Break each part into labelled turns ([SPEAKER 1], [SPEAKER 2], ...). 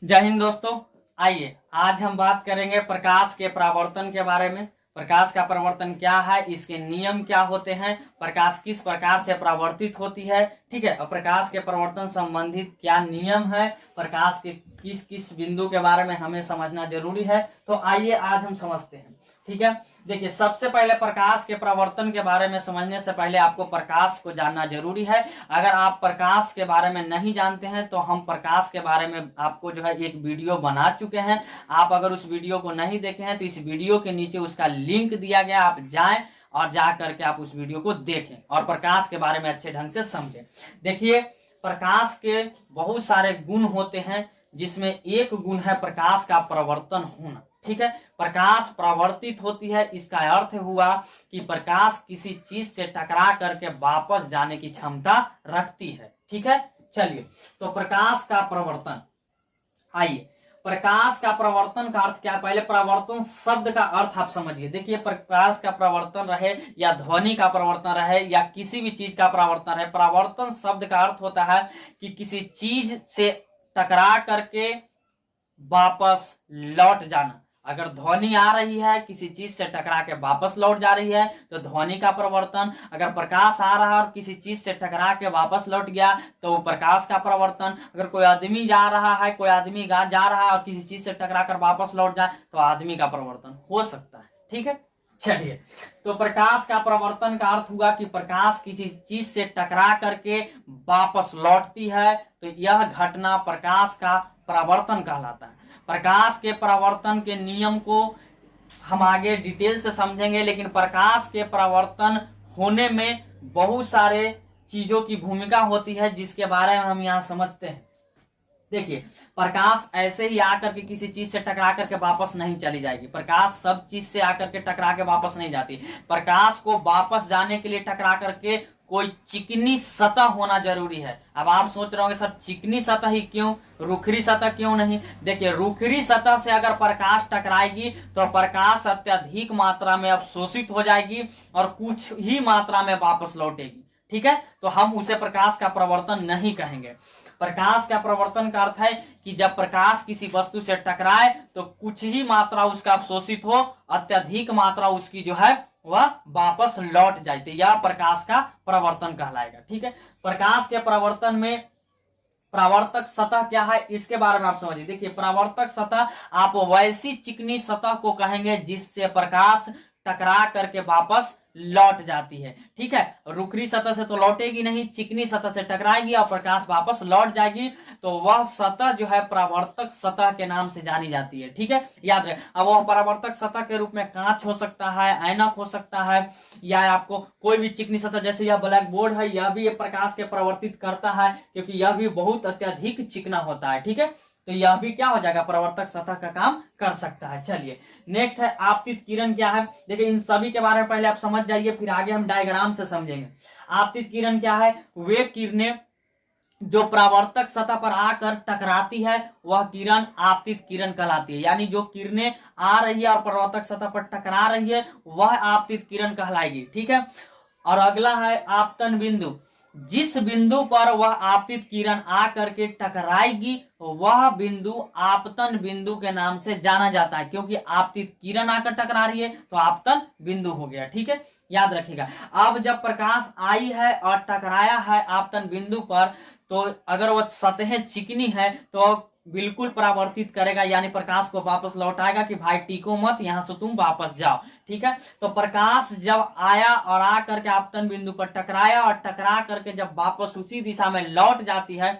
[SPEAKER 1] जय हिंद दोस्तों। आइए आज हम बात करेंगे प्रकाश के परावर्तन के बारे में। प्रकाश का परावर्तन क्या है, इसके नियम क्या होते हैं, प्रकाश किस प्रकार से परावर्तित होती है, ठीक है। और प्रकाश के परावर्तन संबंधित क्या नियम है, प्रकाश के किस किस बिंदु के बारे में हमें समझना जरूरी है। तो आइए आज हम समझते हैं, ठीक है। देखिए, सबसे पहले प्रकाश के परावर्तन के बारे में समझने से पहले आपको प्रकाश को जानना जरूरी है। अगर आप प्रकाश के बारे में नहीं जानते हैं तो हम प्रकाश के बारे में आपको जो है एक वीडियो बना चुके हैं। आप अगर उस वीडियो को नहीं देखे हैं तो इस वीडियो के नीचे उसका लिंक दिया गया, आप जाएं और जा करके आप उस वीडियो को देखें और प्रकाश के बारे में अच्छे ढंग से समझें। देखिए, प्रकाश के बहुत सारे गुण होते हैं, जिसमें एक गुण है प्रकाश का परावर्तन होना, ठीक है। प्रकाश परावर्तित होती है, इसका अर्थ हुआ कि प्रकाश किसी चीज से टकरा करके वापस जाने की क्षमता रखती है, ठीक है। चलिए, तो प्रकाश का परावर्तन, आइए प्रकाश का परावर्तन का अर्थ क्या। पहले परावर्तन शब्द का अर्थ आप समझिए। देखिए, प्रकाश का परावर्तन रहे या ध्वनि का परावर्तन रहे या किसी भी चीज का परावर्तन रहे, परावर्तन शब्द का अर्थ होता है कि किसी चीज से टकरा करके वापस लौट जाना। अगर ध्वनि आ रही है, किसी चीज से टकरा के वापस लौट जा रही है तो ध्वनि का परावर्तन। अगर प्रकाश आ रहा है और किसी चीज से टकरा के वापस लौट गया तो वो प्रकाश का परावर्तन। अगर कोई आदमी जा रहा है, कोई आदमी जा रहा है और किसी चीज से टकरा कर वापस लौट जाए तो आदमी का परावर्तन हो सकता है, ठीक है। चलिए, तो प्रकाश का परावर्तन का अर्थ हुआ कि प्रकाश किसी चीज से टकरा करके वापस लौटती है, तो यह घटना प्रकाश का परावर्तन कहलाता है। प्रकाश के परावर्तन के नियम को हम आगे डिटेल से समझेंगे, लेकिन प्रकाश के परावर्तन होने में बहुत सारे चीजों की भूमिका होती है, जिसके बारे में हम यहाँ समझते हैं। देखिए, प्रकाश ऐसे ही आकर के किसी चीज से टकरा करके वापस नहीं चली जाएगी। प्रकाश सब चीज से आकर के टकरा के वापस नहीं जाती। प्रकाश को वापस जाने के लिए टकरा करके कोई चिकनी सतह होना जरूरी है। अब आप सोच रहे होंगे सर चिकनी सतह ही क्यों, रुखरी सतह क्यों नहीं। देखिए, रुखरी सतह से अगर प्रकाश टकराएगी तो प्रकाश अत्यधिक मात्रा में अवशोषित हो जाएगी और कुछ ही मात्रा में वापस लौटेगी, ठीक है। तो हम उसे प्रकाश का परावर्तन नहीं कहेंगे। प्रकाश का परावर्तन का अर्थ है कि जब प्रकाश किसी वस्तु से टकराए तो कुछ ही मात्रा उसका अवशोषित हो, अत्यधिक मात्रा उसकी जो है वह वापस लौट जाए, तो यह प्रकाश का परावर्तन कहलाएगा, ठीक है। प्रकाश के परावर्तन में परावर्तक सतह क्या है, इसके बारे में आप समझिए। देखिए, परावर्तक सतह आप वैसी चिकनी सतह को कहेंगे जिससे प्रकाश टकरा करके वापस लौट जाती है, ठीक है। रुखरी सतह से तो लौटेगी नहीं, चिकनी सतह से टकराएगी और प्रकाश वापस लौट जाएगी, तो वह सतह जो है परावर्तक सतह के नाम से जानी जाती है, ठीक है। याद रहे, अब वह परावर्तक सतह के रूप में कांच हो सकता है, ऐनक हो सकता है, या आपको कोई भी चिकनी सतह, जैसे यह ब्लैक बोर्ड है, यह भी प्रकाश के परावर्तित करता है क्योंकि यह भी बहुत अत्यधिक चिकना होता है, ठीक है। तो यह भी क्या हो जाएगा, परावर्तक सतह का काम कर सकता है। चलिए, नेक्स्ट है आपतित किरण क्या है। देखिए, इन सभी के बारे में पहले आप समझ जाइए, फिर आगे हम डायग्राम से समझेंगे। आपतित किरण क्या है, वे किरणें जो परावर्तक सतह पर आकर टकराती है वह किरण आपतित किरण कहलाती है। यानी जो किरणें आ रही है और परावर्तक सतह पर टकरा रही है वह आपतित किरण कहलाएगी, ठीक है। और अगला है आपतन बिंदु। जिस बिंदु पर वह आपतित किरण आकर के टकराएगी वह बिंदु आपतन बिंदु के नाम से जाना जाता है, क्योंकि आपतित किरण आकर टकरा रही है तो आपतन बिंदु हो गया, ठीक है। याद रखिएगा, अब जब प्रकाश आई है और टकराया है आपतन बिंदु पर, तो अगर वह सतहें चिकनी है तो बिल्कुल परावर्तित करेगा, यानी प्रकाश को वापस लौटाएगा कि भाई टिको मत, यहां से तुम वापस जाओ, ठीक है। तो प्रकाश जब आया और आ करके आपतन बिंदु पर टकराया और टकरा करके जब वापस उसी दिशा में लौट जाती है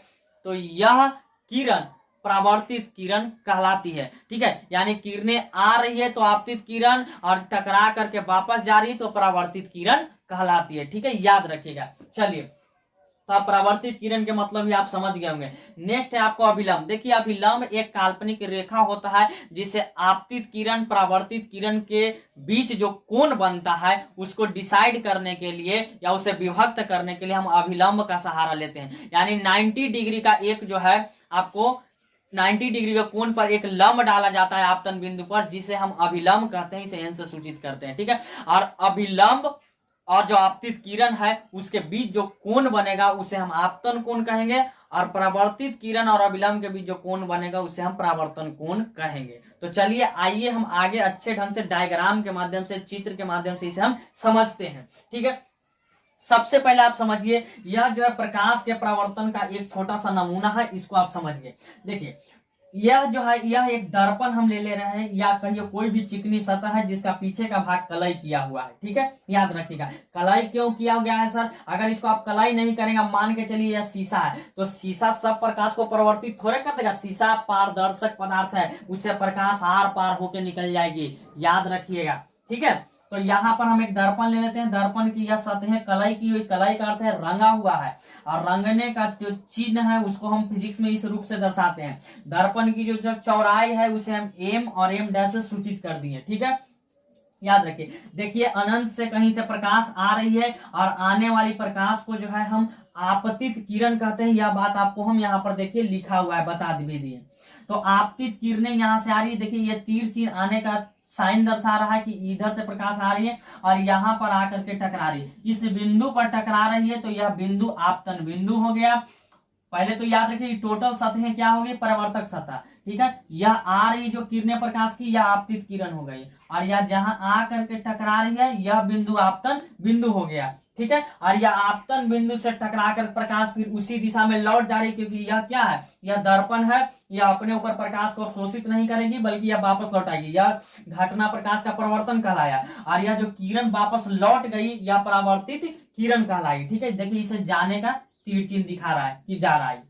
[SPEAKER 1] तो यह किरण परावर्तित किरण कहलाती है, ठीक है। यानी किरणें आ रही है तो आपतित किरण और टकरा करके वापस जा रही है तो परावर्तित किरण कहलाती है, ठीक है। याद रखिएगा। चलिए, तो परावर्तित किरण के मतलब भी आप समझ गए होंगे। नेक्स्ट है आपको अभिलंब। देखिए, अभिलंब एक काल्पनिक रेखा होता है जिसे आपतित किरण परावर्तित किरण के बीच जो कोण बनता है उसको डिसाइड करने के लिए या उसे विभक्त करने के लिए हम अभिलंब का सहारा लेते हैं। यानी 90 डिग्री का एक जो है आपको 90 डिग्री के कोण पर एक लंब डाला जाता है आपतन बिंदु पर, जिसे हम अभिलंब कहते हैं, इसे एन से सूचित करते हैं, ठीक है। और अभिलंब और जो आपतित किरण है उसके बीच जो कोण बनेगा उसे हम आपतन कोण कहेंगे, और परावर्तित किरण और अभिलंब के बीच जो कोण बनेगा उसे हम परावर्तन कोण कहेंगे। तो चलिए आइए हम आगे अच्छे ढंग से डायग्राम के माध्यम से, चित्र के माध्यम से इसे हम समझते हैं। ठीक है, सबसे पहले आप समझिए, यह जो है प्रकाश के परावर्तन का एक छोटा सा नमूना है, इसको आप समझिए। देखिए यह जो है, यह एक दर्पण हम ले रहे हैं, या कहिए कोई भी चिकनी सतह है जिसका पीछे का भाग कलई किया हुआ है। ठीक है, याद रखिएगा कलई क्यों किया गया है सर, अगर इसको आप कलई नहीं करेंगे, मान के चलिए यह शीशा है, तो शीशा सब प्रकाश को परिवर्तित थोड़े कर देगा, शीशा पारदर्शक पदार्थ है, उससे प्रकाश आर पार होके निकल जाएगी, याद रखिएगा। ठीक है, तो यहाँ पर हम एक दर्पण ले लेते हैं, दर्पण की यह सतह कलई की हुई, कलई का अर्थ है रंगा हुआ है, और रंगने का जो चिन्ह है उसको हम फिजिक्स में इस रूप से दर्शाते हैं। दर्पण की जो चौड़ाई है उसे हम एम और एम डैश से सूचित कर दिए। ठीक है, याद रखिए। देखिए अनंत से कहीं से प्रकाश आ रही है, और आने वाली प्रकाश को जो है हम आपतित किरण कहते हैं, यह बात आपको हम यहाँ पर देखिए लिखा हुआ है, बता भी दिए। तो आपतित किरणें यहाँ से आ रही है, देखिए ये तीर चिन्ह आने का साइन दर्शा रहा है कि इधर से प्रकाश आ रही है और यहाँ पर आकर के टकरा रही है, इस बिंदु पर टकरा रही है, तो यह बिंदु आपतन बिंदु हो गया। पहले तो याद रखिए टोटल सतहें क्या हो गई, परावर्तक सतह। ठीक है, यह आ रही जो किरणें प्रकाश की, यह आपतित किरण हो गई, और यह जहां आ करके टकरा रही है यह बिंदु आपतन बिंदु हो गया। ठीक है, और यह आपतन बिंदु से टकराकर प्रकाश फिर उसी दिशा में लौट जा रही, क्योंकि यह क्या है, यह दर्पण है, यह अपने ऊपर प्रकाश को अवशोषित नहीं करेगी बल्कि यह वापस लौट आएगी, यह घटना प्रकाश का परावर्तन कहलाया। और यह जो किरण वापस लौट गई यह परावर्तित किरण कहलाई। ठीक है, देखिए इसे जाने का तीर चिन्ह दिखा रहा है कि जा रहा है।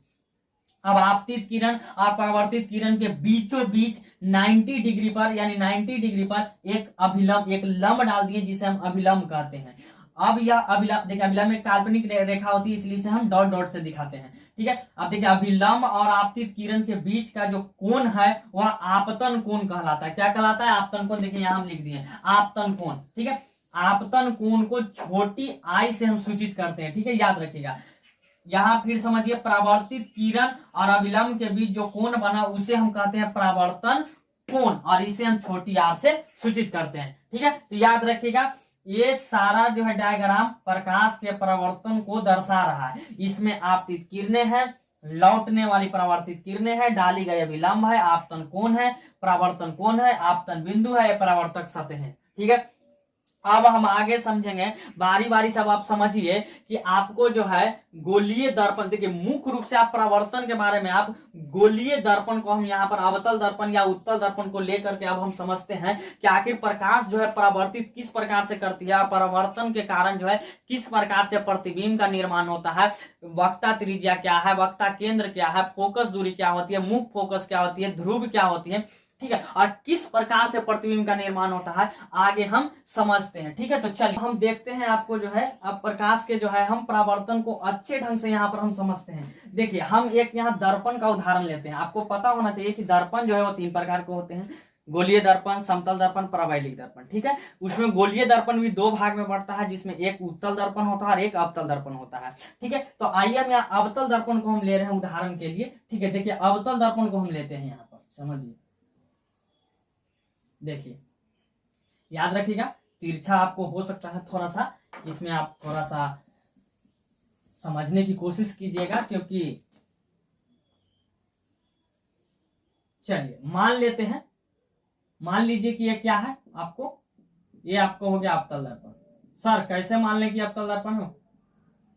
[SPEAKER 1] अब आपतित किरण और परावर्तित किरण के बीचों बीच 90 डिग्री पर, यानी 90 डिग्री पर एक अभिलंब, एक लंब डाल दिए जिसे हम अभिलंब कहते हैं। अब यह अभिलंब, देखिए अभिलंब में काल्पनिक रेखा होती है, इसलिए से हम डॉट डॉट से दिखाते हैं। ठीक है, अब देखिए अभिलंब और आपतित किरण के बीच का जो कोण है वह आपतन कोण कहलाता है। क्या कहलाता है, आपतन कोण। देखिए यहाँ हम लिख दिए आपतन कोण। ठीक है, आपतन कोण को छोटी आई से हम सूचित करते हैं। ठीक है, याद रखिएगा। यहाँ फिर समझिए, परावर्तित किरण और अभिलंब के बीच जो कोण बना उसे हम कहते हैं परावर्तन कोण, और इसे हम छोटी आर से सूचित करते हैं। ठीक है, तो याद रखिएगा ये सारा जो है डायग्राम प्रकाश के परावर्तन को दर्शा रहा है। इसमें आपतित किरणें हैं, लौटने वाली परावर्तित किरणें हैं, डाली गई अभिलंब है, आपतन कोण है, परावर्तन कोण है, आपतन बिंदु है, परावर्तक सतह है। ठीक है, अब हम आगे समझेंगे, बारी बारी सब आप समझिए कि आपको जो है गोलीय दर्पण, देखिए मुख्य रूप से आप परावर्तन के बारे में आप गोलीय दर्पण को हम यहाँ पर अवतल दर्पण या उत्तल दर्पण को लेकर के अब हम समझते हैं कि आखिर प्रकाश जो है परावर्तित किस प्रकार से करती है, परावर्तन के कारण जो है किस प्रकार से प्रतिबिंब का निर्माण होता है, वक्ता त्रिज्या क्या है, वक्ता केंद्र क्या है, फोकस दूरी क्या होती है, मुख्य फोकस क्या होती है, ध्रुव क्या होती है। ठीक है, और किस प्रकार से प्रतिबिंब का निर्माण होता है आगे हम समझते हैं। ठीक है, तो चलिए हम देखते हैं आपको जो है, अब प्रकाश के जो है हम परावर्तन को अच्छे ढंग से यहाँ पर हम समझते हैं। देखिए हम एक यहाँ दर्पण का उदाहरण लेते हैं। आपको पता होना चाहिए कि दर्पण जो है वो 3 प्रकार के होते हैं, गोलीय दर्पण, समतल दर्पण, परावैलिक दर्पण। ठीक है, उसमें गोलीय दर्पण भी 2 भाग में बढ़ता है, जिसमें एक उत्तल दर्पण होता है और एक अवतल दर्पण होता है। ठीक है, तो आइए हम यहाँ अवतल दर्पण को हम ले रहे हैं उदाहरण के लिए। ठीक है, देखिए अवतल दर्पण को हम लेते हैं यहाँ पर, समझिए। देखिए याद रखिएगा, तिरछा आपको हो सकता है थोड़ा सा, इसमें आप थोड़ा सा समझने की कोशिश कीजिएगा, क्योंकि चलिए मान लेते हैं, मान लीजिए कि ये क्या है, आपको ये आपको हो गया अवतल दर्पण। सर कैसे मान लें कि अवतल दर्पण हो,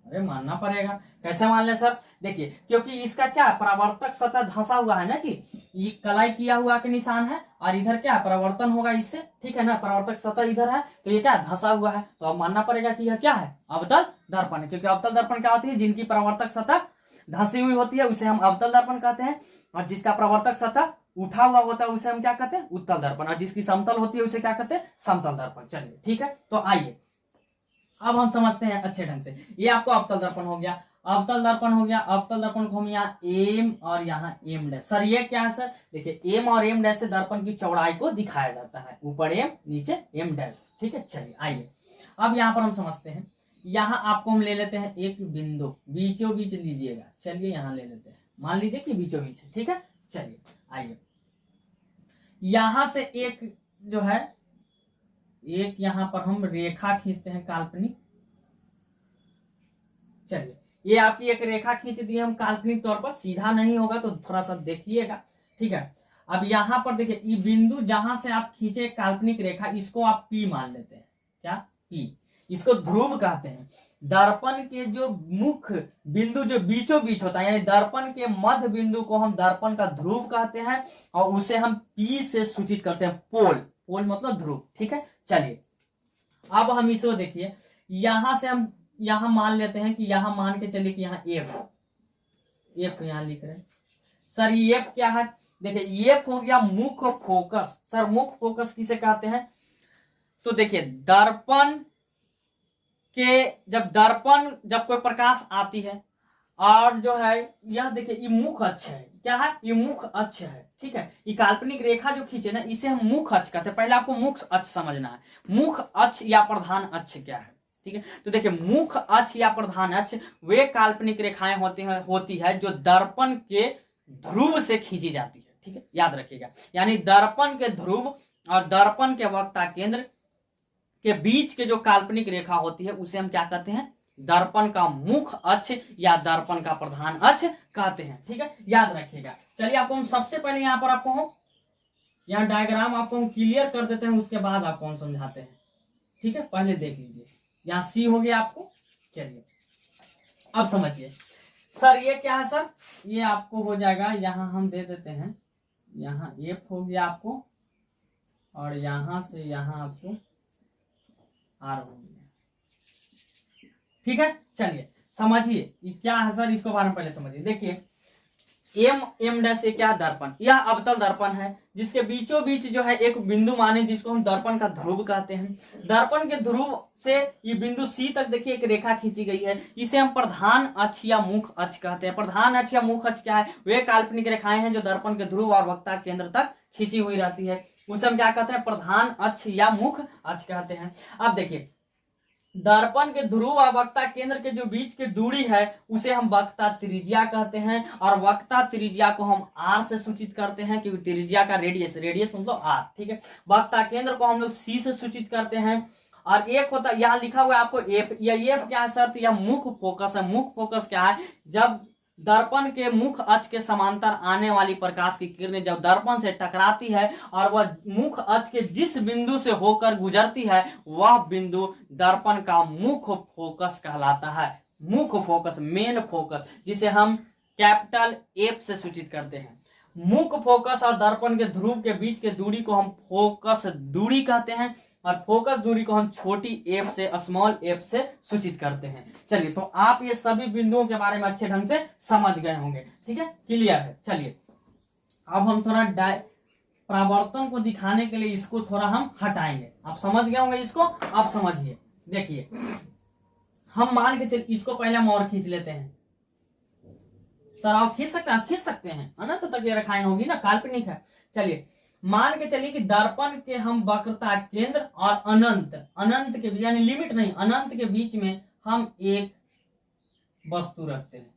[SPEAKER 1] अरे मानना पड़ेगा। कैसे मान ले सर, देखिए क्योंकि इसका क्या परावर्तक सतह धंसा हुआ है ना जी, ये कलाई किया हुआ के निशान है, और इधर क्या परावर्तन होगा इससे। ठीक है ना, परावर्तक सतह इधर है तो ये क्या धंसा हुआ है, तो अब मानना पड़ेगा कि यह क्या है, अवतल दर्पण है। क्योंकि अवतल दर्पण क्या होती है, जिनकी परावर्तक सतह धंसी हुई होती है उसे हम अवतल दर्पण कहते हैं, और जिसका परावर्तक सतह उठा हुआ होता है उसे हम क्या कहते हैं, उत्तल दर्पण, और जिसकी समतल होती है उसे क्या कहते हैं, समतल दर्पण। चलिए ठीक है, तो आइए अब हम समझते हैं अच्छे ढंग से। ये आपको अवतल दर्पण हो गया, अवतल दर्पण हो गया। अवतल दर्पण को हम यहाँ एम और यहाँ एम डैश, सर ये क्या है सर, देखिए एम और एम डैश से दर्पण की चौड़ाई को दिखाया जाता है, ऊपर एम नीचे एम डैश। ठीक है, चलिए आइए अब यहाँ पर हम समझते हैं। यहाँ आपको हम ले लेते हैं एक बिंदु, बीचों बीच लीजिएगा, चलिए यहाँ ले लेते हैं, मान लीजिए कि बीचों बीच है। ठीक है, चलिए आइए यहां से एक जो है, एक यहाँ पर हम रेखा खींचते हैं काल्पनिक, चलिए, ये आपकी एक रेखा खींच दी हम काल्पनिक तौर पर, सीधा नहीं होगा तो थोड़ा सा देखिएगा, ठीक है। अब यहाँ पर देखिए, ये बिंदु जहां से आप खींचे काल्पनिक रेखा, इसको आप P मान लेते हैं। क्या? P। इसको ध्रुव कहते हैं। दर्पण के जो मुख्य बिंदु जो बीचों बीच होता है, यानी दर्पण के मध्य बिंदु को हम दर्पण का ध्रुव कहते हैं, और उसे हम P से सूचित करते हैं, पोल। पोल मतलब ध्रुव, ठीक है। चलिए, अब हम इसको देखिए, यहां से हम यहां मान लेते हैं कि यहां मान के चलिए कि यहाँ एफ यहां लिख रहे हैं। सर ये एफ क्या है? देखिए, एफ हो गया मुख्य फोकस। सर मुख्य फोकस किसे कहते हैं? तो देखिए, दर्पण जब कोई प्रकाश आती है, और जो है यह देखिए, ये मुख्य अक्ष है। क्या है? ये मुख्य अक्ष है, ठीक है। ये काल्पनिक रेखा जो खींचे ना, इसे हम मुख्य अक्ष कहते हैं। पहले आपको मुख्य अक्ष समझना है। मुख्य अक्ष या प्रधान अक्ष क्या है, ठीक है। तो देखिए, मुख्य अक्ष या प्रधान अक्ष वे काल्पनिक रेखाएं होती है जो दर्पण के ध्रुव से खींची जाती है, ठीक है, याद रखिएगा। यानी दर्पण के ध्रुव और दर्पण के वक्ता केंद्र के बीच के जो काल्पनिक रेखा होती है, उसे हम क्या कहते हैं? दर्पण का मुख्य अक्ष या दर्पण का प्रधान अक्ष कहते हैं, ठीक है, याद रखिएगा। चलिए, आपको हम सबसे पहले यहाँ पर आपको यहाँ डायग्राम आपको हम क्लियर कर देते हैं, उसके बाद आपको हम समझाते हैं, ठीक है। पहले देख लीजिए, यहाँ सी हो गया आपको। चलिए, अब समझिए। सर ये क्या है? सर ये आपको हो जाएगा, यहाँ हम दे देते हैं, यहाँ एफ हो गया आपको, और यहां से यहाँ आपको आर हो गया, ठीक है। चलिए समझिए, ये क्या है सर, इसको बारे में पहले समझिए। देखिए, एम डैश ये क्या? दर्पण। यह अवतल दर्पण है, जिसके बीचों बीच जो है एक बिंदु माने, जिसको हम दर्पण का ध्रुव कहते हैं। दर्पण के ध्रुव से ये बिंदु सी तक देखिए एक रेखा खींची गई है, इसे हम प्रधान अक्ष या मुख्य अक्ष कहते हैं। प्रधान अक्ष या मुख्य अक्ष क्या है? वे काल्पनिक रेखाएं हैं जो दर्पण के ध्रुव और वक्ता केंद्र तक खींची हुई रहती है, उसे हम क्या कहते हैं? प्रधान अक्ष या मुख्य अक्ष कहते हैं। अब देखिए, दर्पण के ध्रुव और वक्ता केंद्र के जो बीच की दूरी है, उसे हम वक्ता त्रिज्या कहते हैं, और वक्ता त्रिज्या को हम आर से सूचित करते हैं, क्योंकि त्रिज्या का रेडियस मतलब आर, ठीक है। वक्ता केंद्र को हम लोग सी से सूचित करते हैं, और एक होता है, यहाँ लिखा हुआ है आपको एफ। यह एफ क्या है सर? यह मुख्य फोकस है। मुख्य फोकस क्या है? जब दर्पण के मुख्य अक्ष के समांतर आने वाली प्रकाश की किरणें जब दर्पण से टकराती है, और वह मुख्य अक्ष के जिस बिंदु से होकर गुजरती है, वह बिंदु दर्पण का मुख्य फोकस कहलाता है। मुख्य फोकस, मेन फोकस, जिसे हम कैपिटल एफ से सूचित करते हैं। मुख्य फोकस और दर्पण के ध्रुव के बीच के दूरी को हम फोकस दूरी कहते हैं, और फोकस दूरी को हम छोटी एफ से, स्मॉल एफ से सूचित करते हैं। चलिए, तो आप ये सभी बिंदुओं के बारे में अच्छे ढंग से समझ गए होंगे, ठीक है, क्लियर है। चलिए, अब हम थोड़ा परावर्तन को दिखाने के लिए इसको थोड़ा हम हटाएंगे। आप समझ गए होंगे इसको। आप समझिए, देखिए, हम मान के चलिए इसको पहले हम और खींच लेते हैं। सर आप खींच सकते हैं? आप खींच सकते हैं, अनंत तक ये रेखाएं होगी ना, काल्पनिक है। चलिए, मान के चलिए कि दर्पण के हम वक्रता केंद्र और अनंत के बीच, यानी लिमिट नहीं, अनंत के बीच में हम एक वस्तु रखते हैं।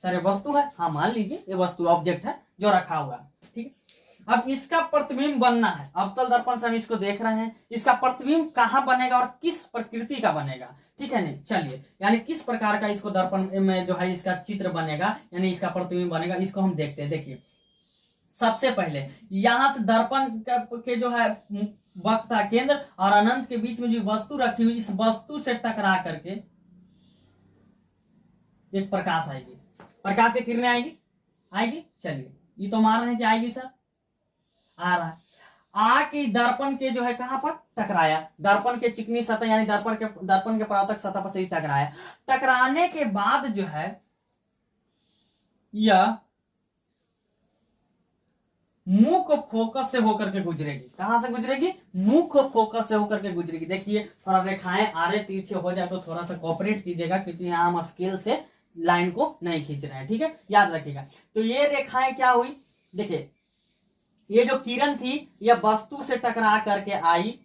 [SPEAKER 1] सर ये वस्तु है? हाँ, मान लीजिए ये वस्तु ऑब्जेक्ट है जो रखा हुआ है, ठीक है। अब इसका प्रतिबिंब बनना है। अवतल दर्पण से हम इसको देख रहे हैं, इसका प्रतिबिंब कहाँ बनेगा और किस प्रकृति का बनेगा, ठीक है। नहीं, चलिए, यानी किस प्रकार का इसको दर्पण में जो है इसका चित्र बनेगा, यानी इसका प्रतिबिंब बनेगा, इसको हम देखते हैं। देखिए, सबसे पहले यहां से दर्पण के जो है वक्ता केंद्र और अनंत के बीच में जो वस्तु रखी हुई, इस वस्तु से टकरा करके एक प्रकाश आएगी। प्रकाश की किरणें आएगी। चलिए, ये तो मान रहे हैं कि आएगी सर, आ रहा है। आके दर्पण के जो है कहां पर टकराया? दर्पण के चिकनी सतह, यानी दर्पण के परावर्तक सतह पर से ही टकराया। टकराने के बाद जो है यह मुख्य फोकस से होकर के गुजरेगी। कहां से गुजरेगी? मुख्य फोकस से होकर के गुजरेगी। देखिए, थोड़ा रेखाएं आरे तिरछे हो जाए तो थोड़ा सा कोऑपरेट कीजिएगा, क्योंकि यहाँ हम स्केल से लाइन को नहीं खींच रहे हैं, ठीक है, याद रखिएगा। तो ये रेखाएं क्या हुई? देखिए, ये जो किरण थी यह वस्तु से टकरा करके आई,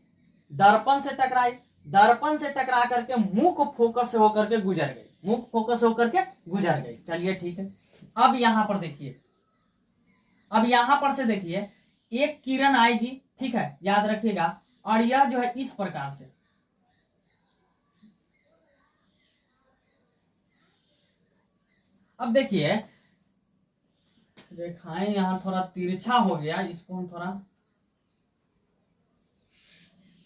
[SPEAKER 1] दर्पण से टकराई, दर्पण से टकरा करके मुख्य फोकस से होकर के गुजर गई, मुख्य फोकस से होकर के गुजर गई। चलिए, ठीक है। अब यहां पर देखिए, अब यहां पर से देखिए, एक किरण आएगी, ठीक है, याद रखिएगा, और यह जो है इस प्रकार से, अब देखिए रेखाएं यहाँ थोड़ा तिरछा हो गया, इसको हम थोड़ा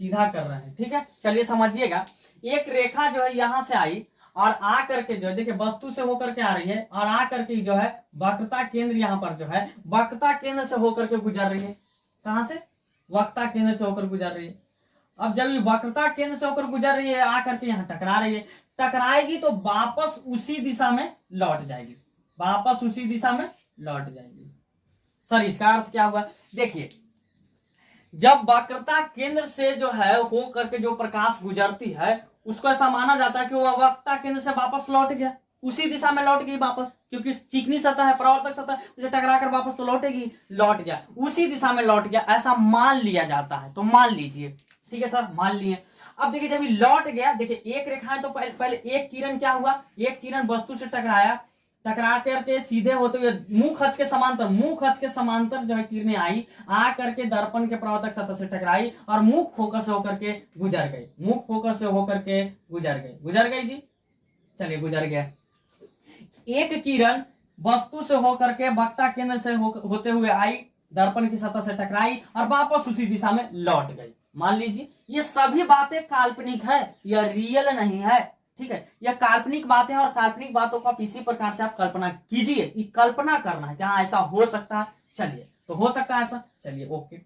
[SPEAKER 1] सीधा कर रहे हैं, ठीक है। चलिए समझिएगा, एक रेखा जो है यहां से आई और आ करके जो है देखिए वस्तु से होकर के आ रही है और आ करके जो है वक्रता केंद्र यहाँ पर जो है वक्रता केंद्र से होकर के गुजर रही है। कहां से? वक्रता केंद्र से होकर गुजर रही है। अब जब ये वक्रता केंद्र से होकर गुजर रही है आकर के यहाँ टकरा रही है, टकराएगी तो वापस उसी दिशा में लौट जाएगी, वापस उसी दिशा में लौट जाएगी। सर इसका अर्थ क्या हुआ? देखिए जब वक्रता केंद्र से जो है हो करके जो प्रकाश गुजरती है उसको ऐसा माना जाता है कि वह वक्रता केंद्र से वापस लौट गया, उसी दिशा में लौट गई वापस, क्योंकि चिकनी सतह है, परावर्तक सतह, उसे टकरा कर वापस तो लौटेगी, लौट गया, उसी दिशा में लौट गया, ऐसा मान लिया जाता है। तो मान लीजिए, ठीक है सर, मान लिए। अब देखिए जब ये लौट गया, देखिए एक रेखा है तो पहले एक किरण क्या हुआ, एक किरण वस्तु से टकराया, टकरा करके सीधे होते हुए मुख अक्ष के समांतर जो है किरणें आई, आ करके दर्पण के परावर्तक सतह से टकराई और मुख फोकस से होकर के गुजर गई, मुख फोकस से होकर के गुजर गई जी। चलिए गुजर गया। एक किरण वस्तु से होकर के वक्रता केंद्र से होते हुए आई, दर्पण की सतह से टकराई और वापस उसी दिशा में लौट गई। मान लीजिए ये सभी बातें काल्पनिक है, यह रियल नहीं है, ठीक है, यह काल्पनिक बातें हैं और काल्पनिक बातों को आप इसी प्रकार से आप कल्पना कीजिए, ये कल्पना करना है क्या ऐसा हो सकता है। चलिए तो हो सकता है ऐसा, चलिए ओके।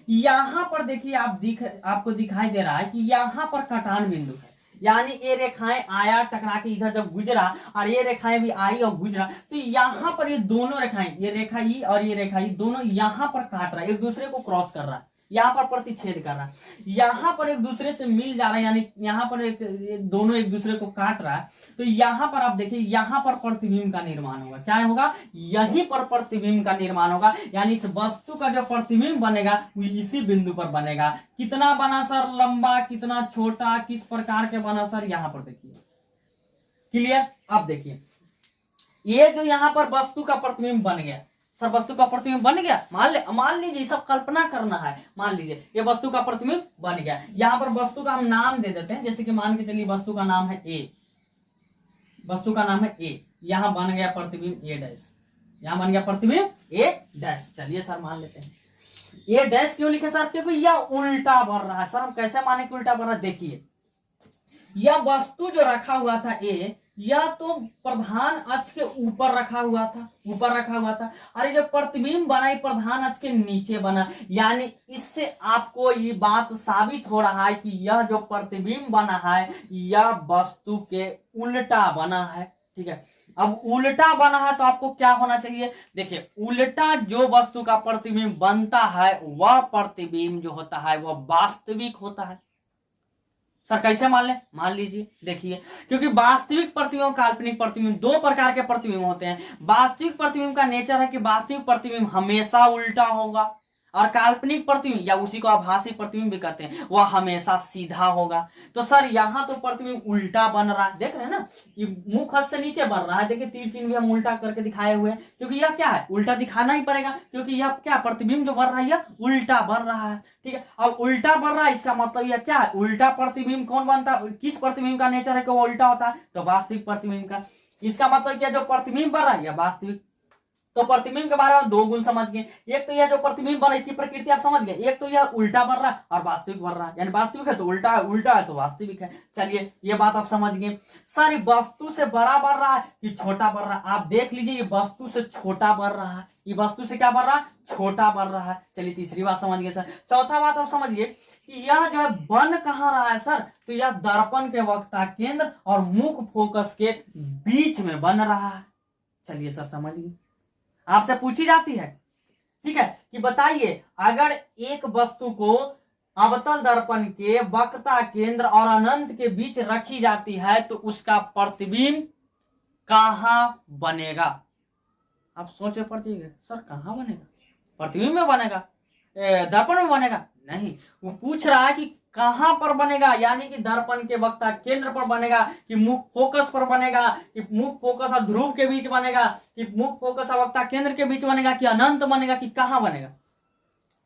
[SPEAKER 1] यहां पर देखिए आपको दिखाई दे रहा है कि यहां पर कटान बिंदु है, यानी ये रेखाएं आया टकरा के इधर जब गुजरा और ये रेखाएं भी आई और गुजरा, तो यहां पर ये दोनों रेखाएं, ये रेखा ई और ये रेखा ई दोनों यहां पर काट रहा है, एक दूसरे को क्रॉस कर रहा है, यहाँ पर प्रतिच्छेद कर रहा है, यहाँ पर एक दूसरे से मिल जा रहा है, यानी यहाँ पर दोनों एक दूसरे को काट रहा है। तो यहाँ पर आप देखिए यहाँ पर प्रतिबिंब का निर्माण होगा, क्या होगा? यहीं पर प्रतिबिंब का निर्माण होगा, यानी इस वस्तु का जो प्रतिबिंब बनेगा वो इसी बिंदु पर बनेगा। कितना बना सर? लंबा, कितना छोटा, किस प्रकार के बना सर? यहाँ पर देखिए, क्लियर? अब देखिए ये जो यहाँ पर वस्तु का प्रतिबिंब बन गया, सर वस्तु का प्रतिबिंब बन गया, मान लीजिए, सब कल्पना करना है, मान लीजिए ये वस्तु का प्रतिबिंब बन गया। यहाँ पर वस्तु का हम नाम दे देते हैं, जैसे कि मान के चलिए वस्तु का नाम है ए, वस्तु का नाम है ए, यहाँ बन गया प्रतिबिंब ए डैश, यहाँ बन गया प्रतिबिंब ए डैश। चलिए सर मान लेते हैं ए डैश। क्यों लिखे सर? क्योंकि यह उल्टा बढ़ रहा है। सर हम कैसे माने कि उल्टा बढ़ रहा है? देखिए यह वस्तु जो रखा हुआ था ए, यह तो प्रधान अक्ष के ऊपर रखा हुआ था, अरे जो प्रतिबिंब बना ये प्रधान अक्ष के नीचे बना, यानी इससे आपको ये बात साबित हो रहा है कि यह जो प्रतिबिंब बना है यह वस्तु के उल्टा बना है, ठीक है। अब उल्टा बना है तो आपको क्या होना चाहिए? देखिए उल्टा जो वस्तु का प्रतिबिंब बनता है वह प्रतिबिंब जो होता है वह वास्तविक होता है। सर कैसे मान ले? मान लीजिए देखिए, क्योंकि वास्तविक प्रतिबिंब काल्पनिक प्रतिबिंब दो प्रकार के प्रतिबिंब होते हैं। वास्तविक प्रतिबिंब का नेचर है कि वास्तविक प्रतिबिंब हमेशा उल्टा होगा और काल्पनिक प्रतिबिंब या उसी को आभासी प्रतिबिंब भी कहते हैं वह हमेशा सीधा होगा। तो सर यहाँ तो प्रतिबिंब उल्टा बन रहा है, देख रहे हैं ना, ये मुख से नीचे बन रहा है, देखिए तीर चिन्ह भी हम उल्टा करके दिखाए हुए हैं, क्योंकि यह क्या है? उल्टा दिखाना ही पड़ेगा, क्योंकि यह क्या प्रतिबिंब जो बन रहा है यह उल्टा बन रहा है, ठीक है। अब उल्टा बन रहा है इसका मतलब यह क्या है? उल्टा प्रतिबिंब कौन बनता है? किस प्रतिबिंब का नेचर है कि वो उल्टा होता है? तो वास्तविक प्रतिबिंब का। इसका मतलब क्या, जो प्रतिबिंब बन रहा है यह वास्तविक। तो प्रतिबिंब के बारे में दो गुण समझ गए, एक तो यह जो प्रतिबिंब बन रहा है इसकी प्रकृति आप समझ गए, एक तो यह उल्टा बन रहा है और वास्तविक बन रहा है, यानी वास्तविक है तो उल्टा है, उल्टा है तो वास्तविक है। चलिए ये बात आप समझ गए। सर वस्तु से बड़ा बढ़ रहा है कि छोटा बढ़ रहा है? आप देख लीजिए ये वस्तु से छोटा बढ़ रहा है, ये वस्तु से क्या बढ़ रहा है? छोटा बढ़ रहा है। चलिए तीसरी बात समझ गए सर। चौथा बात आप समझिए कि यह जो है बन कहाँ रहा है सर? तो यह दर्पण के वक्रता केंद्र और मुख फोकस के बीच में बन रहा है। चलिए सर समझिए, आपसे पूछी जाती है, ठीक है, कि बताइए अगर एक वस्तु को अवतल दर्पण के वक्रता केंद्र और अनंत के बीच रखी जाती है तो उसका प्रतिबिंब कहां बनेगा? आप सोचे पड़िएगा सर कहां बनेगा? प्रतिबिंब में बनेगा, दर्पण में बनेगा? नहीं, वो पूछ रहा है कि कहां पर बनेगा, यानी कि दर्पण के वक्रता केंद्र पर बनेगा कि मुख फोकस पर बनेगा, कि मुख फोकस और ध्रुव के बीच बनेगा, कि मुख फोकस और वक्रता केंद्र के बीच बनेगा, कि अनंत बनेगा, कि कहां बनेगा?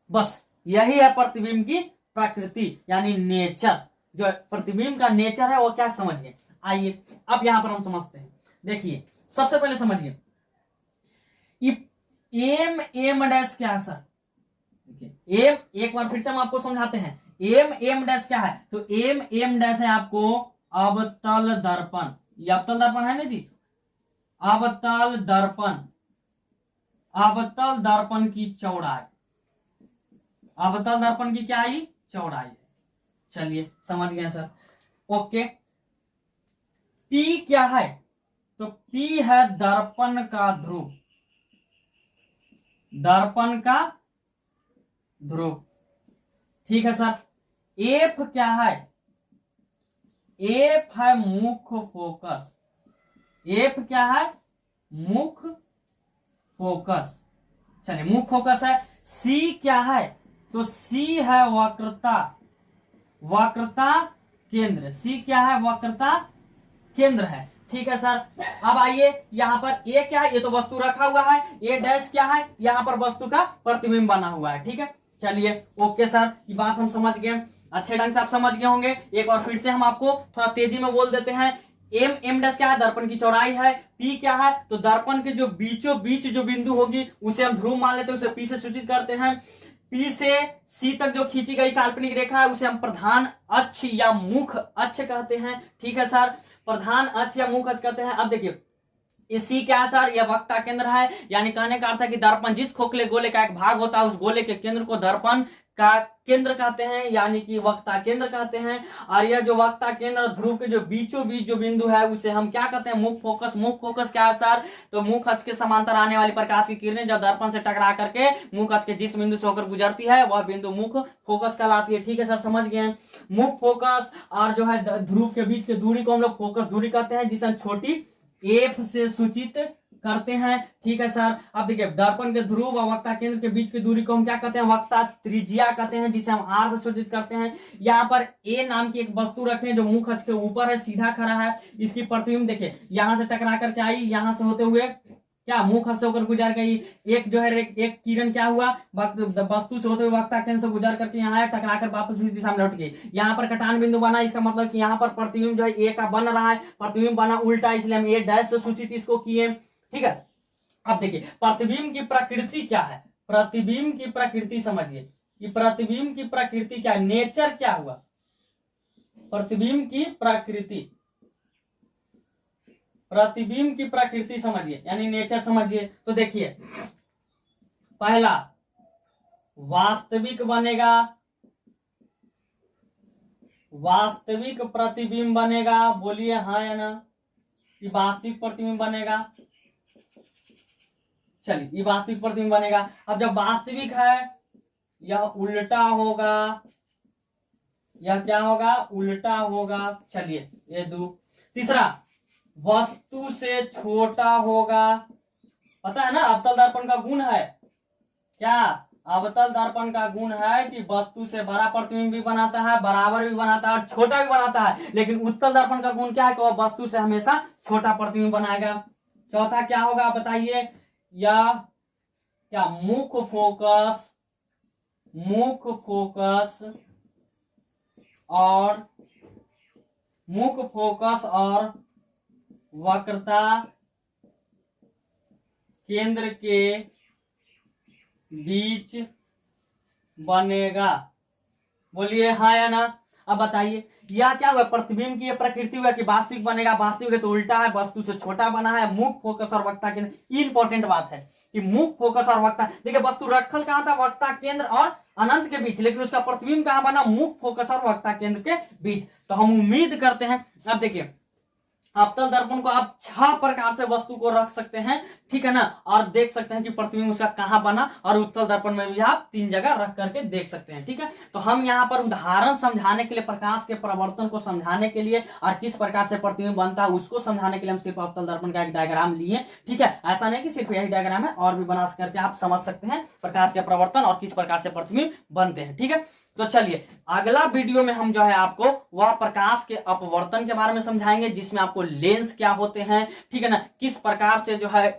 [SPEAKER 1] बस यही है प्रतिबिंब की प्रकृति, यानी नेचर। जो प्रतिबिंब का नेचर है वो क्या समझिए। आइए अब यहां पर हम समझते हैं। देखिए सबसे पहले समझिए एम एम डैश क्या है सर, देखिए एम, एक बार फिर से हम आपको समझाते हैं, एम एम डैश क्या है, तो एम एम डैश है आपको अवतल दर्पण, ये अवतल दर्पण है ना जी, अवतल दर्पण, अवतल दर्पण की चौड़ाई, अवतल दर्पण की क्या आई, चौड़ाई है। चलिए समझ गए सर, ओके। पी क्या है, तो पी है दर्पण का ध्रुव, दर्पण का ध्रुव, ठीक है सर। एफ क्या है, एफ है मुख्य फोकस, एफ क्या है, मुख्य फोकस, चलिए मुख्य फोकस है। सी क्या है, तो सी है वक्रता, वक्रता केंद्र, सी क्या है, वक्रता केंद्र है, ठीक है सर। अब आइए यहाँ पर ए क्या है, ये तो वस्तु रखा हुआ है, ए डैश क्या है, यहाँ पर वस्तु का प्रतिबिंब बना हुआ है, ठीक है। चलिए ओके सर, ये बात हम समझ गए, अच्छे ढंग से आप समझ गए होंगे। एक बार फिर से हम आपको थोड़ा तेजी में बोल देते हैं। एम एम डैश क्या है, दर्पण की चौड़ाई है। पी क्या है, तो दर्पण के जो बीचों बीच जो बिंदु होगी उसे हम ध्रुव मान लेते हैं, उसे पी से सूचित करते हैं। पी से सी तक जो खींची गई काल्पनिक रेखा है उसे हम प्रधान अक्ष या मुख्य अक्ष कहते हैं, ठीक है सर, प्रधान अक्ष या मुख्य अक्ष कहते हैं। अब देखिए इसी क्या है सर, यह वक्ता केंद्र है, यानी कहने का अर्थ है कि दर्पण जिस खोखले गोले का एक भाग होता है उस गोले के केंद्र को दर्पण का केंद्र कहते हैं, यानी कि वक्ता केंद्र कहते हैं। और यह जो वक्ता केंद्र ध्रुव के जो बीचों बीच जो बिंदु है उसे हम क्या कहते हैं, मुख्य फोकस। मुख्य फोकस क्या है सर, तो मुख्य अक्ष के समांतर आने वाली प्रकाश की किरणें जब दर्पण से टकरा करके मुख्य अक्ष के जिस बिंदु से होकर गुजरती है वह बिंदु मुख्य फोकस कहलाती है, ठीक है सर, समझ गए। मुख्य फोकस और जो है ध्रुव के बीच की दूरी को हम लोग फोकस दूरी कहते हैं, जिसे हम छोटी एफ से सूचित करते हैं, ठीक है सर। अब देखिए दर्पण के ध्रुव और वक्ता केंद्र के बीच की दूरी को हम क्या कहते हैं, वक्ता त्रिज्या कहते हैं, जिसे हम आर से सूचित करते हैं। यहाँ पर ए नाम की एक वस्तु रखें जो मुख्य अक्ष के ऊपर है, सीधा खड़ा है, इसकी प्रतिबिंब देखिए यहां से टकरा करके आई, यहां से होते हुए क्या मुख्य अक्ष से होकर गुजर गई। एक जो है एक किरण क्या हुआ, वस्तु से होते हुए वक्ता केंद्र से गुजर करके यहाँ आया, टकरा कर वापस उस दिशा में लौट गई। यहाँ पर कटान बिंदु बना, इसका मतलब कि यहाँ पर प्रतिबिंब जो है ए का बन रहा है, प्रतिबिंब बना उल्टा, इसलिए हम ए डैश से सूचित इसको किए, ठीक है। अब देखिए प्रतिबिंब की प्रकृति क्या है, प्रतिबिंब की प्रकृति समझिए कि प्रतिबिंब की प्रकृति क्या है, नेचर क्या हुआ, प्रतिबिंब की प्रकृति, प्रतिबिंब की प्रकृति समझिए यानी नेचर समझिए। तो देखिए पहला वास्तविक बनेगा, वास्तविक प्रतिबिंब बनेगा, बोलिए हाँ या ना, ये वास्तविक प्रतिबिंब बनेगा। चलिए ये वास्तविक प्रतिबिंब बनेगा। अब जब वास्तविक है यह उल्टा होगा, यह क्या होगा, उल्टा होगा। चलिए ये दो। तीसरा वस्तु से छोटा होगा, पता है ना अवतल दर्पण का गुण है क्या, अवतल दर्पण का गुण है कि वस्तु से बड़ा प्रतिबिंब भी बनाता है, बराबर भी बनाता है और छोटा भी बनाता है। लेकिन उत्तल दर्पण का गुण क्या है कि वह वस्तु से हमेशा छोटा प्रतिबिंब बनाएगा। चौथा क्या होगा बताइए, या क्या मुख्य फोकस, मुख्य फोकस और मुख्य फोकस और वक्रता केंद्र के बीच बनेगा, बोलिए हाँ या ना। अब बताइए यह क्या हुआ, प्रतिबिंब की प्रकृति हुआ कि वास्तविक बनेगा, वास्तविक है तो उल्टा है, वस्तु से छोटा बना है, मुख्य फोकस और वक्ता केंद्र। इंपॉर्टेंट बात है कि मुख्य फोकस और वक्ता, देखिए वस्तु रखल कहां था, वक्ता केंद्र और अनंत के बीच, लेकिन उसका प्रतिबिंब कहां बना, मुख्य फोकस और वक्ता केंद्र के बीच। तो हम उम्मीद करते हैं, अब देखिए अवतल दर्पण को आप 6 प्रकार से वस्तु को रख सकते हैं, ठीक है ना, और देख सकते हैं कि प्रतिबिंब उसका कहां बना, और उत्तल दर्पण में भी आप 3 जगह रख करके देख सकते हैं, ठीक है। तो हम यहाँ पर उदाहरण समझाने के लिए, प्रकाश के प्रवर्तन को समझाने के लिए और किस प्रकार से प्रतिबिंब बनता है उसको समझाने के लिए हम सिर्फ अवतल दर्पण का एक डायग्राम लिए, ठीक है। ऐसा नहीं कि सिर्फ यही डायग्राम है, और भी बना करके आप समझ सकते हैं प्रकाश के प्रवर्तन और किस प्रकार से प्रतिबिंब बनते हैं, ठीक है। तो चलिए अगला वीडियो में हम जो है आपको वह प्रकाश के अपवर्तन के बारे में समझाएंगे, जिसमें आपको लेंस क्या होते हैं, ठीक है ना, किस प्रकार से जो है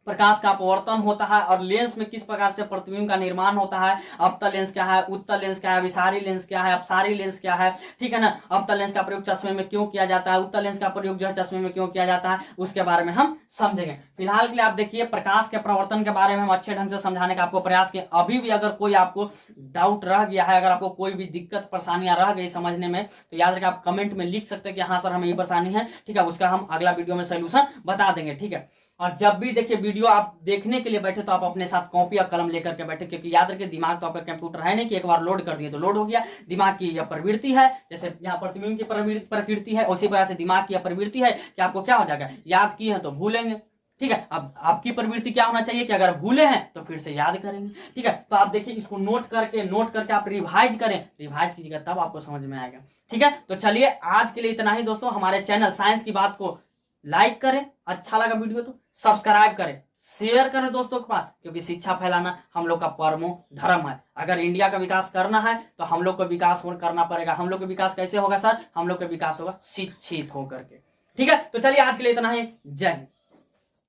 [SPEAKER 1] प्रकाश का अपवर्तन होता है और लेंस में किस प्रकार से प्रतिबिंब का निर्माण होता है, अवतल लेंस क्या है, उत्तल लेंस क्या है, विसारी लेंस क्या है, अपसारी लेंस क्या है, ठीक है ना। अवतल लेंस का प्रयोग चश्मे में क्यों किया जाता है, उत्तल लेंस का प्रयोग जो है चश्मे में क्यों किया जाता है, उसके बारे में हम समझेंगे। फिलहाल के लिए आप देखिए प्रकाश के प्रवर्तन के बारे में हम अच्छे ढंग से समझाने का आपको प्रयास किए। अभी भी अगर कोई आपको डाउट रह गया है, अगर आपको कोई भी दिक्कत परेशानियां रह गई समझने में, तो याद रखिए आप कमेंट में लिख सकते हैं कि हाँ सर हमें ये परेशानी है, ठीक है, उसका हम अगला वीडियो में सोल्यूशन बता देंगे, ठीक है। और जब भी देखिए वीडियो आप देखने के लिए बैठे तो आप अपने साथ कॉपी और कलम लेकर के बैठे, क्योंकि याद रखिए दिमाग तो आपका कंप्यूटर है नहीं कि एक बार लोड कर दिए तो लोड हो गया। दिमाग की यह प्रवृत्ति है, जैसे यहाँ प्रतिबिंब की प्रकृति है, उसी प्रकार से दिमाग की यह प्रवृत्ति है कि आपको क्या हो जाएगा, याद किए हैं तो भूलेंगे, ठीक है। अब आपकी प्रवृत्ति क्या होना चाहिए कि अगर भूले हैं तो फिर से याद करेंगे, ठीक है। तो आप देखिए इसको नोट करके आप रिवाइज करें, रिवाइज कीजिएगा तब आपको समझ में आएगा, ठीक है। तो चलिए आज के लिए इतना ही दोस्तों। हमारे चैनल साइंस की बात को लाइक करें, अच्छा लगा वीडियो तो सब्सक्राइब करें, शेयर करें दोस्तों के पास, क्योंकि शिक्षा फैलाना हम लोग का परमो धर्म है। अगर इंडिया का विकास करना है तो हम लोग को विकास करना पड़ेगा। हम लोग का विकास कैसे होगा सर, हम लोग का विकास होगा शिक्षित होकर के, ठीक है। तो चलिए आज के लिए इतना ही, जय हिंद।